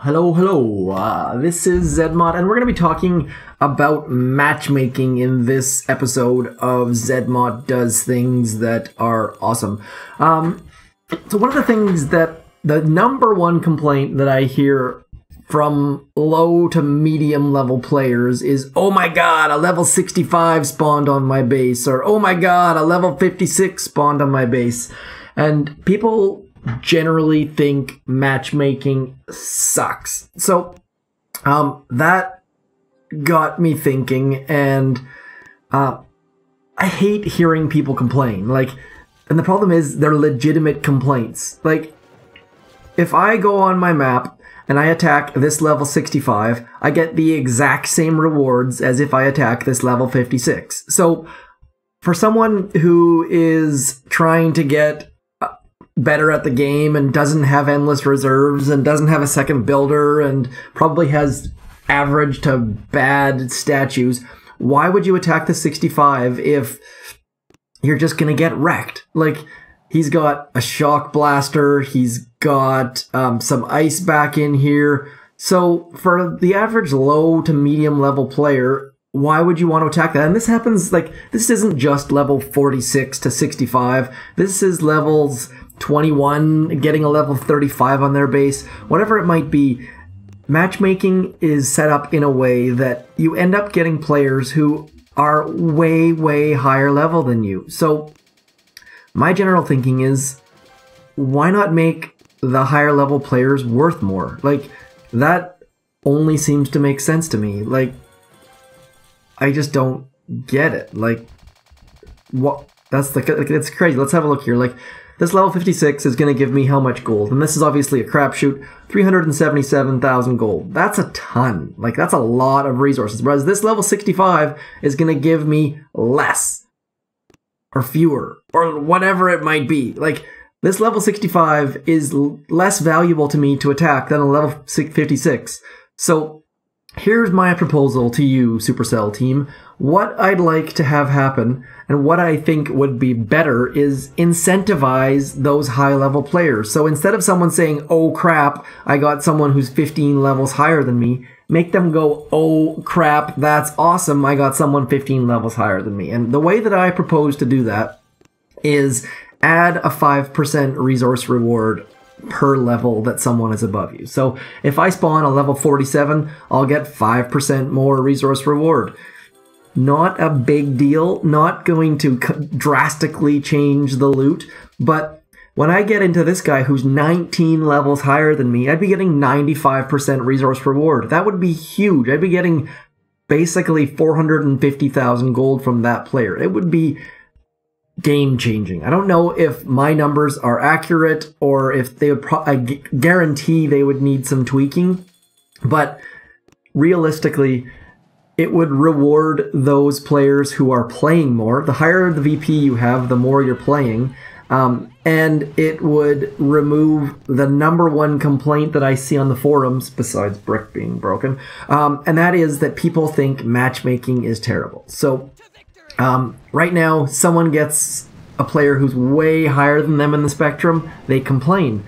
Hello. This is zmot, and we're going to be talking about matchmaking in this episode of Zmot Does Things That Are Awesome. So one of the things that the number one complaint that I hear from low to medium level players is, oh my god, a level 65 spawned on my base, or oh my god, a level 56 spawned on my base. And people generally think matchmaking sucks. So that got me thinking, and I hate hearing people complain. And the problem is they're legitimate complaints. If I go on my map and I attack this level 65, I get the exact same rewards as if I attack this level 56. So for someone who is trying to get better at the game and doesn't have endless reserves and doesn't have a second builder and probably has average to bad statues, why would you attack the 65 if you're just gonna get wrecked? He's got a shock blaster, he's got some ice back in here. So for the average low to medium level player, why would you want to attack that? And this happens, this isn't just level 46 to 65. This is levels 21 getting a level 35 on their base, whatever it might be. Matchmaking is set up in a way that you end up getting players who are way higher level than you. So my general thinking is, why not make the higher level players worth more? That only seems to make sense to me. I just don't get it. What? It's crazy. Let's have a look here. This level 56 is going to give me how much gold? And this is obviously a crapshoot. 377,000 gold. That's a ton. That's a lot of resources. Whereas this level 65 is going to give me less. Or fewer. Or whatever it might be. This level 65 is less valuable to me to attack than a level 56. So here's my proposal to you, Supercell team. What I'd like to have happen, and what I think would be better, is incentivize those high-level players. So instead of someone saying, oh crap, I got someone who's 15 levels higher than me, make them go, oh crap, that's awesome, I got someone 15 levels higher than me. And the way that I propose to do that is add a 5% resource reward per level that someone is above you. So if I spawn a level 47, I'll get 5% more resource reward. Not a big deal, not going to drastically change the loot, but when I get into this guy who's 19 levels higher than me, I'd be getting 95% resource reward. That would be huge. I'd be getting basically 450,000 gold from that player. It would be game-changing. I don't know if my numbers are accurate or if they would I guarantee they would need some tweaking, but realistically, it would reward those players who are playing more. The higher the VP you have, the more you're playing. And it would remove the number one complaint that I see on the forums, besides brick being broken, and that is that people think matchmaking is terrible. So right now, someone gets a player who's way higher than them in the spectrum, they complain.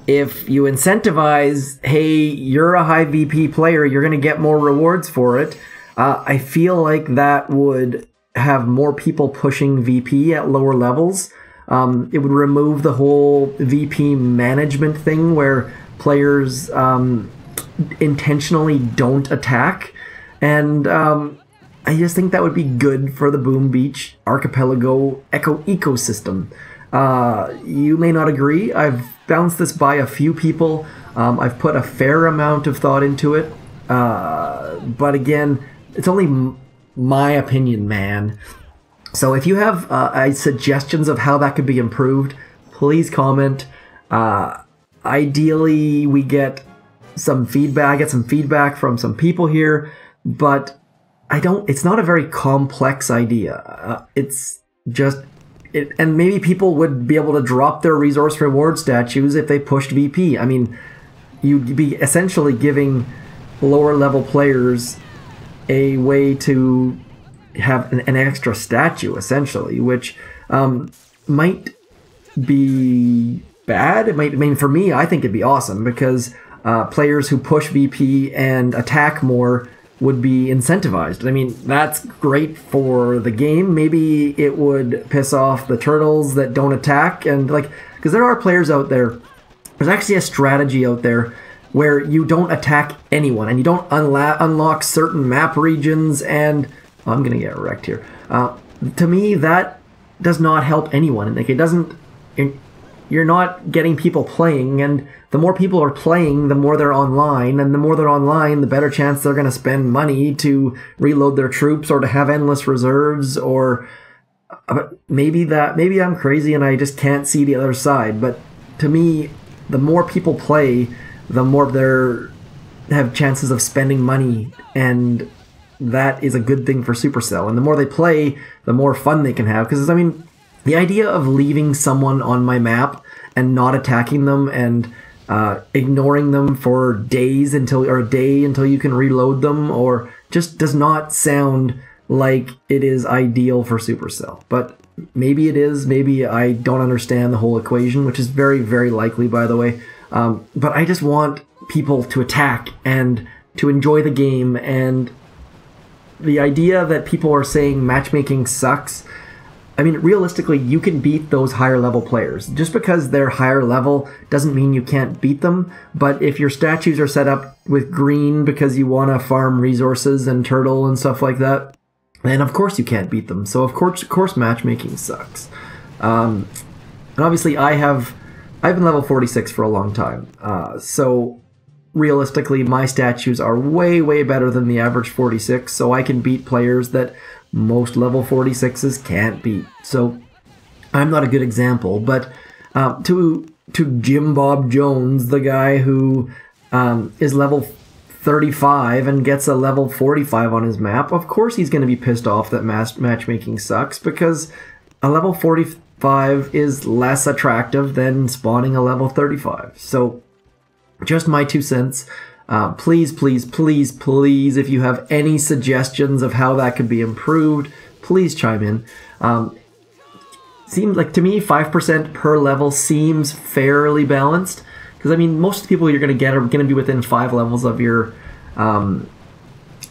If you incentivize, hey, you're a high VP player, you're going to get more rewards for it, I feel like that would have more people pushing VP at lower levels. It would remove the whole VP management thing where players intentionally don't attack. And I just think that would be good for the Boom Beach Archipelago ecosystem. You may not agree. I've bounced this by a few people. I've put a fair amount of thought into it. But again, it's only my opinion, man. So if you have suggestions of how that could be improved, please comment. Ideally, we get some feedback. I get some feedback from some people here, but it's not a very complex idea. And maybe people would be able to drop their resource reward statues if they pushed VP. I mean, you'd be essentially giving lower level players a way to have an extra statue, essentially, which might be bad. For me, I think it'd be awesome, because players who push VP and attack more would be incentivized. I mean, that's great for the game. Maybe it would piss off the turtles that don't attack, and like, because there are players out there, there's actually a strategy out there where you don't attack anyone and you don't unlock certain map regions, and oh, I'm gonna get wrecked here. To me, that does not help anyone. Like, it doesn't, you're not getting people playing, and the more people are playing, the more they're online, and the more they're online, the better chance they're going to spend money to reload their troops or to have endless reserves, or maybe I'm crazy and I just can't see the other side. But to me, the more people play, the more they have chances of spending money, and that is a good thing for Supercell. And the more they play, the more fun they can have. Because, I mean, the idea of leaving someone on my map and not attacking them and ignoring them for days until you can reload them, or just does not sound like it is ideal for Supercell. But maybe it is. Maybe I don't understand the whole equation, which is very, very likely, by the way. But I just want people to attack and to enjoy the game. And the idea that people are saying matchmaking sucks, I mean, realistically, you can beat those higher level players. Just because they're higher level doesn't mean you can't beat them. But if your statues are set up with green because you want to farm resources and turtle and stuff like that, then of course you can't beat them. So of course matchmaking sucks. And obviously I've been level 46 for a long time. So realistically, my statues are way, way better than the average 46. So I can beat players that most level 46s can't beat. So I'm not a good example, but to Jim Bob Jones, the guy who is level 35 and gets a level 45 on his map, of course he's going to be pissed off that matchmaking sucks, because a level 45 is less attractive than spawning a level 35. So just my 2 cents. Please, please, please, please, if you have any suggestions of how that could be improved, please chime in. Seems like, to me, 5% per level seems fairly balanced, because I mean, most of the people you're going to get are going to be within 5 levels of your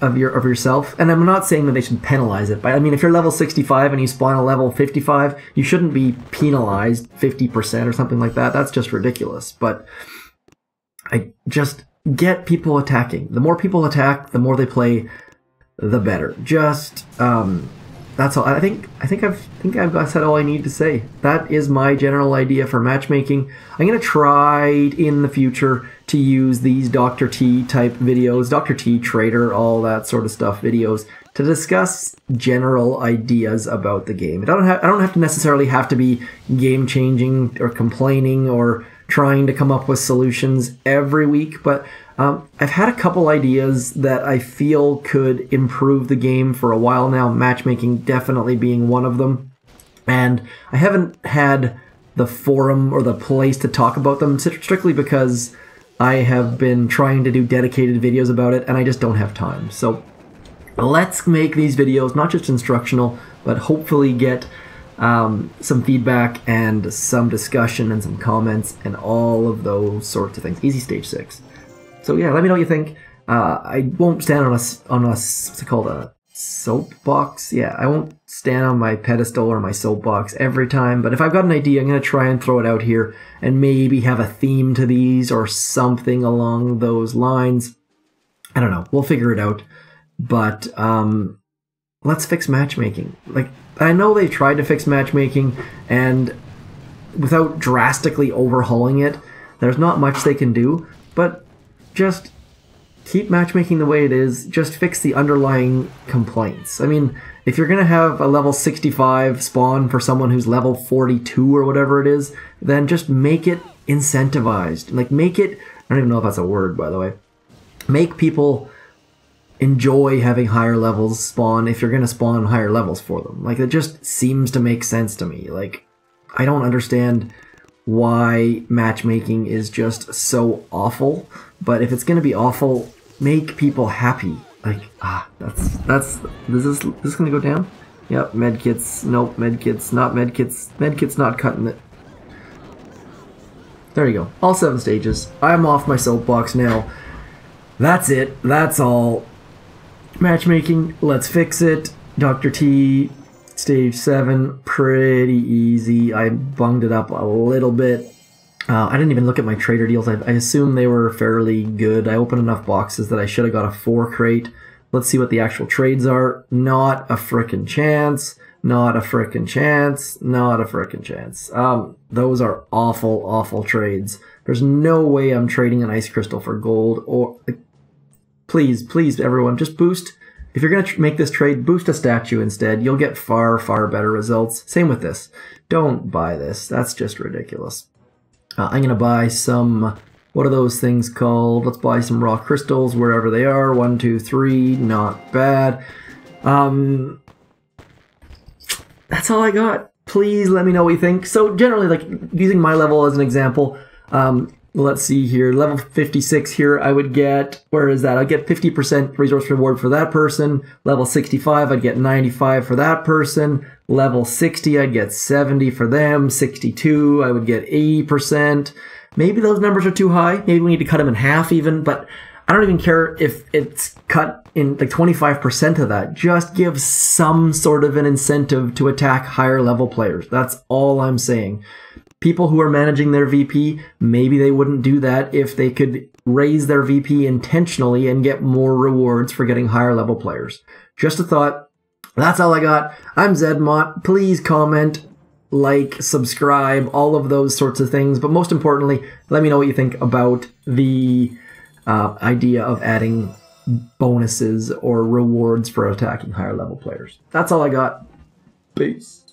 of yourself. And I'm not saying that they should penalize it, but I mean, if you're level 65 and you spawn a level 55, you shouldn't be penalized 50% or something like that. That's just ridiculous. But I just get people attacking. The more people attack, the more they play, the better. Just that's all. I think I've said all I need to say. That is my general idea for matchmaking. I'm gonna try in the future to use these DrT type videos, DrT Trader, all that sort of stuff videos, to discuss general ideas about the game. I don't have to necessarily have to be game changing or complaining or trying to come up with solutions every week, but I've had a couple ideas that I feel could improve the game for a while now, matchmaking definitely being one of them. And I haven't had the forum or the place to talk about them, strictly because I have been trying to do dedicated videos about it and I just don't have time. So let's make these videos not just instructional, but hopefully get some feedback and some discussion and some comments and all of those sorts of things. Easy stage 6. So yeah, let me know what you think. I won't stand on a what's it called, a soapbox? Yeah, I won't stand on my pedestal or my soapbox every time, but if I've got an idea, I'm going to try and throw it out here and maybe have a theme to these or something along those lines. I don't know. We'll figure it out. But let's fix matchmaking. Like, I know they've tried to fix matchmaking, and without drastically overhauling it, there's not much they can do, but just keep matchmaking the way it is. Just fix the underlying complaints. I mean, if you're going to have a level 65 spawn for someone who's level 42 or whatever it is, then just make it incentivized. Like, make it, I don't even know if that's a word, by the way. Make people enjoy having higher levels spawn if you're going to spawn higher levels for them. Like, it just seems to make sense to me. Like, I don't understand why matchmaking is just so awful, but if it's going to be awful, make people happy. Like, this is going to go down? Yep, medkits, nope, medkits, not medkits, medkits not cutting it. There you go. All 7 stages. I'm off my soapbox now. That's it. That's all. Matchmaking, let's fix it. Dr. T, stage 7, pretty easy. I bunged it up a little bit. I didn't even look at my trader deals. I assume they were fairly good. I opened enough boxes that I should have got a 4 crate. Let's see what the actual trades are. Not a frickin' chance. Not a frickin' chance. Not a frickin' chance. Those are awful, awful trades. There's no way I'm trading an ice crystal for gold. Or please, please, everyone, just boost. If you're going to make this trade, boost a statue instead. You'll get far, far better results. Same with this. Don't buy this. That's just ridiculous. I'm going to buy some, what are those things called? Let's buy some raw crystals wherever they are. 1, 2, 3. Not bad. That's all I got. Please let me know what you think. So generally, like using my level as an example, let's see here, level 56 here, I would get, where is that? I'd get 50% resource reward for that person. Level 65, I'd get 95 for that person. Level 60, I'd get 70 for them. 62, I would get 80%. Maybe those numbers are too high. Maybe we need to cut them in half even, but I don't even care if it's cut in like 25% of that. Just give some sort of an incentive to attack higher level players. That's all I'm saying. People who are managing their VP, maybe they wouldn't do that if they could raise their VP intentionally and get more rewards for getting higher level players. Just a thought. That's all I got. I'm zmot. Please comment, like, subscribe, all of those sorts of things. But most importantly, let me know what you think about the idea of adding bonuses or rewards for attacking higher level players. That's all I got. Peace.